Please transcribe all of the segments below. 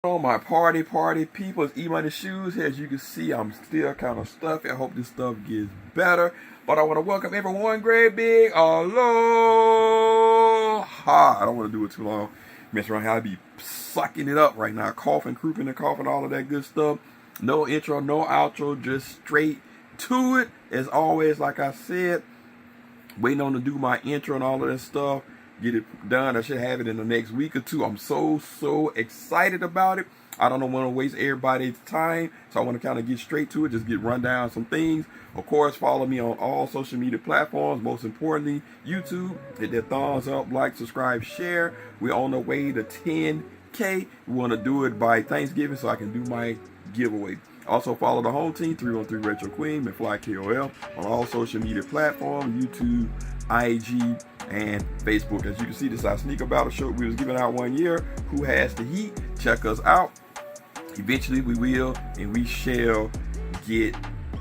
On my party people, it's Emoneyshoes. As you can see, I'm still kind of stuffy. I hope this stuff gets better. But I want to welcome everyone. Great big aloha. I don't want to do it too long. Mess around here, I be sucking it up right now. Coughing, crouping, and coughing, all of that good stuff. No intro, no outro, just straight to it. As always, like I said, waiting on to do my intro and all of that stuff. Get it done. I should have it in the next week or two. I'm so excited about it. I don't want to waste everybody's time, so I want to kind of get straight to it, just get run down some things. Of course, follow me on all social media platforms, most importantly YouTube. Hit that thumbs up, like, subscribe, share. We're on the way to 10K. We want to do it by Thanksgiving so I can do my giveaway. Also follow the home team, 313 Retro Queen, MCFLYKOF, on all social media platforms, YouTube, IG, and Facebook. As you can see, this is our sneaker battle show we was giving out 1 year. Who has the heat? Check us out. Eventually we will, and we shall get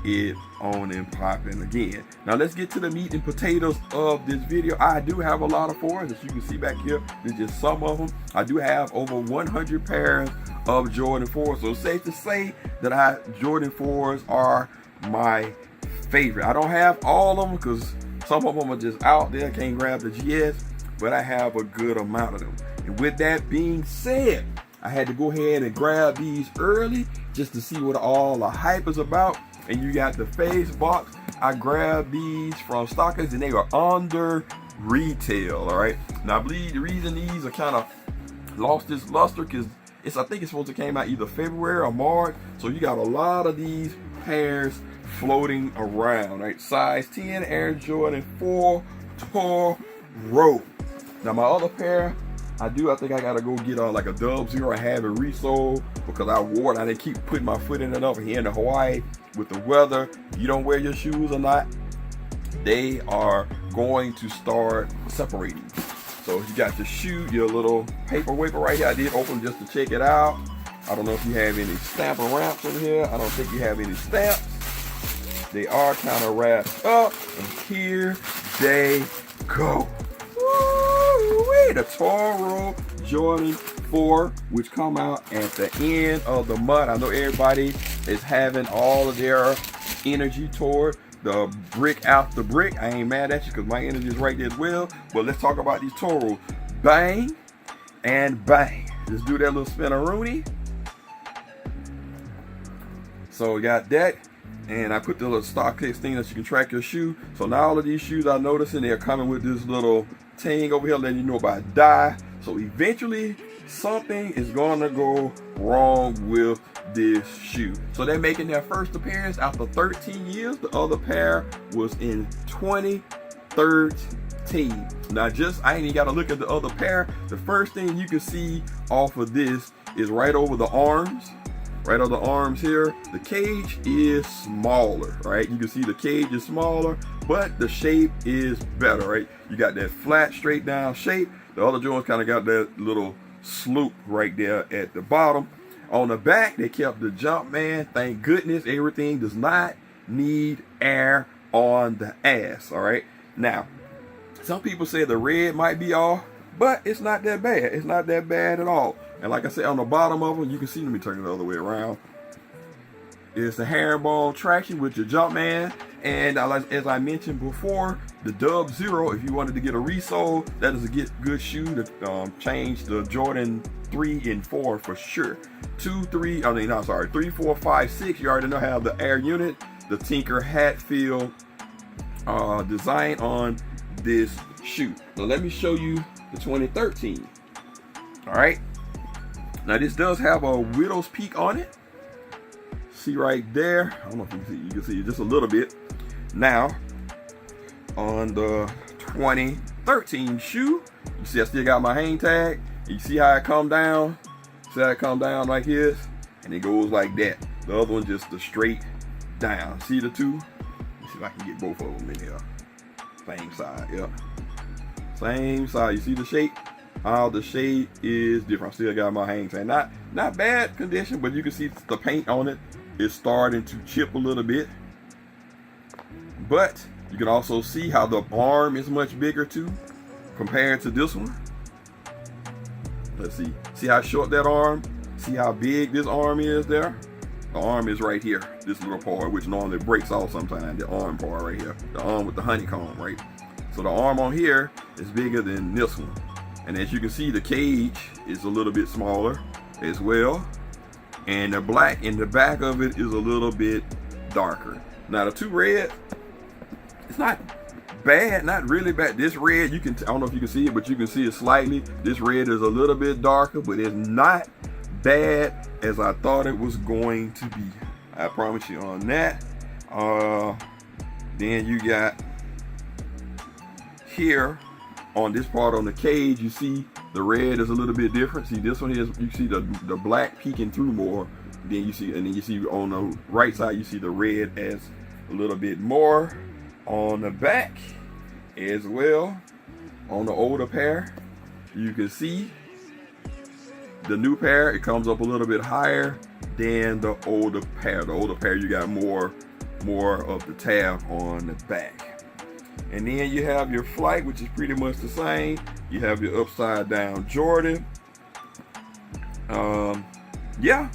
it on and popping again. Now let's get to the meat and potatoes of this video. I do have a lot of fours, as you can see back here. There's just some of them. I do have over 100 pairs of Jordan 4s, so it's safe to say that Jordan 4s are my favorite. I don't have all of them because some of them are just out there, can't grab the GS, but I have a good amount of them. And with that being said, I had to go ahead and grab these early just to see what all the hype is about. And you got the face box. I grabbed these from Stockers and they are under retail, all right? Now I believe the reason these are kind of lost its luster because I think it's supposed to came out either February or March. So you got a lot of these pairs floating around, right? Size 10 Air Jordan 4 Toro. Now my other pair, I think I gotta go get like a Dub Zero and have it resold because I wore it. I didn't keep putting my foot in it up here in Hawaii with the weather. You don't wear your shoes or not, they are going to start separating. So you got your shoe, your little paper wafer right here. I did open just to check it out. I don't know if you have any stamp and wraps in here. I don't think you have any stamps. They are kind of wrapped up, and here they go. Woo-wee, the Toro Jordan 4, which come out at the end of the month. I know everybody is having all of their energy toward the brick out the brick. I ain't mad at you because my energy is right there as well. But let's talk about these Toros. Bang and bang. Just do that little spin-a-rooney. So we got that. And I put the little stock case thing that you can track your shoe. So now all of these shoes I'm noticing they're coming with this little thing over here letting you know about dye. So eventually something is gonna go wrong with this shoe. So they're making their first appearance after 13 years. The other pair was in 2013. Now I ain't even gotta look at the other pair. The first thing you can see off of this is right over the arms. Right on the arms here, the cage is smaller, right? You can see the cage is smaller, but the shape is better, right? You got that flat, straight down shape. The other joints kind of got that little sloop right there at the bottom. On the back, they kept the Jumpman. Thank goodness, everything does not need air on the ass, all right? Now, some people say the red might be off, but it's not that bad. It's not that bad at all. And like I said, on the bottom of them, you can see, let me turn it the other way around. It's the herringbone traction with your Jumpman. And as I mentioned before, the Dub Zero, if you wanted to get a resole, that is a good shoe to change the Jordan 3 and 4 for sure. 3, 4, 5, 6, you already know how the air unit, the Tinker Hatfield design on this shoe. Now let me show you the 2013. All right. Now this does have a widow's peak on it. See right there. I don't know if you can see it just a little bit. Now on the 2013 shoe, you see I still got my hang tag. You see how it come down? See how it come down like this? And it goes like that. The other one just the straight down. See the two? Let's see if I can get both of them in here. Same side, yep. Same side. You see the shape? How the shape is different. I still got my hang tag. Not bad condition, but you can see the paint on it is starting to chip a little bit. But you can also see how the arm is much bigger too compared to this one. Let's see how short that arm See how big this arm is there? The arm is right here, this little part, which normally breaks off sometimes, the arm part right here. The arm with the honeycomb, right? So the arm on here is bigger than this one. And as you can see, the cage is a little bit smaller as well. And the black in the back of it is a little bit darker. Now the two red, it's not bad, not really bad. This red, you can, I don't know if you can see it, but you can see it slightly. This red is a little bit darker, but it's not bad as I thought it was going to be. I promise you on that. Then you got here on this part on the cage, you see the red is a little bit different. See, this one is, you see the black peeking through more. Then you see, and then you see on the right side, you see the red as a little bit more on the back as well. On the older pair, you can see the new pair, it comes up a little bit higher than the older pair. The older pair, you got more of the tab on the back. And then you have your Flight, which is pretty much the same. You have your upside down Jordan. Yeah,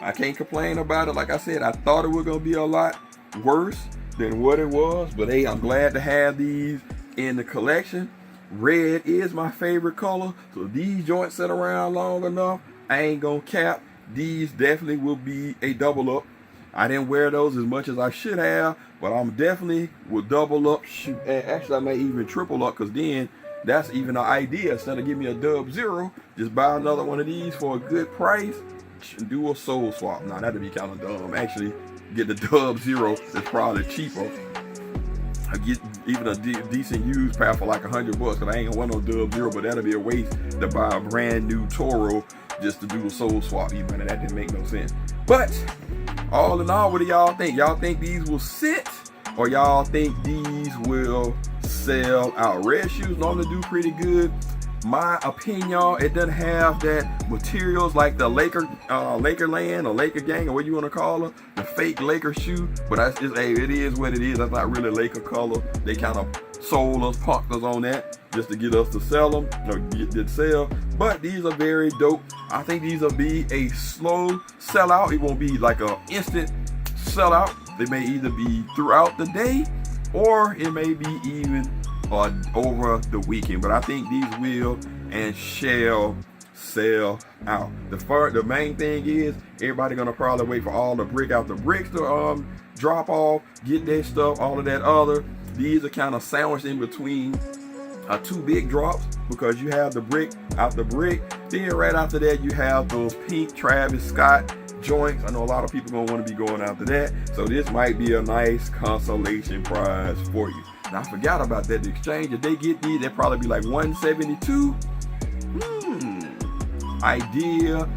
I can't complain about it. Like I said, I thought it was gonna be a lot worse than what it was, but hey, I'm glad to have these in the collection. Red is my favorite color, so if these joints sit around long enough, I ain't gonna cap. These definitely will be a double up. I didn't wear those as much as I should have, but I'm definitely will double up. Shoot, actually I may even triple up, because then that's even an idea. Instead of giving me a dub zero, just buy another one of these for a good price and do a soul swap. Now that'd be kind of dumb. Actually, get the dub zero, that's probably cheaper. I get even a decent used pair for like $100, because I ain't gonna want no dub zero, but that'll be a waste to buy a brand new Toro just to do a soul swap. Even that didn't make no sense. But all in all, what do y'all think? Y'all think these will sit, or y'all think these will sell out? Red shoes normally do pretty good. My opinion, it doesn't have that materials like the Lakerland or Laker Gang, or what you want to call it, the fake Laker shoe. But that's just, hey, it is what it is. That's not really Laker color. They kind of sold us, punked us on that just to get us to sell them, or get to sell. But these are very dope. I think these will be a slow sellout. It won't be like an instant sellout. They may either be throughout the day, or it may be even over the weekend. But I think these will and shall sell out. The main thing is everybody gonna probably wait for all the bricks to drop off, get their stuff, all of that other. These are kind of sandwiched in between two big drops, because you have the brick out the brick, then right after that you have those pink Travis Scott joints. I know a lot of people gonna want to be going after that, so this might be a nice consolation prize for you. Now I forgot about that. The exchange, if they get these, they'll probably be like 172. Idea.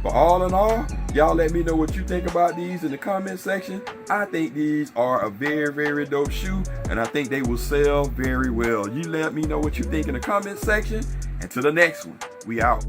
But all in all, y'all let me know what you think about these in the comment section. I think these are a very, very dope shoe, and I think they will sell very well. You let me know what you think in the comment section. And to the next one, we out.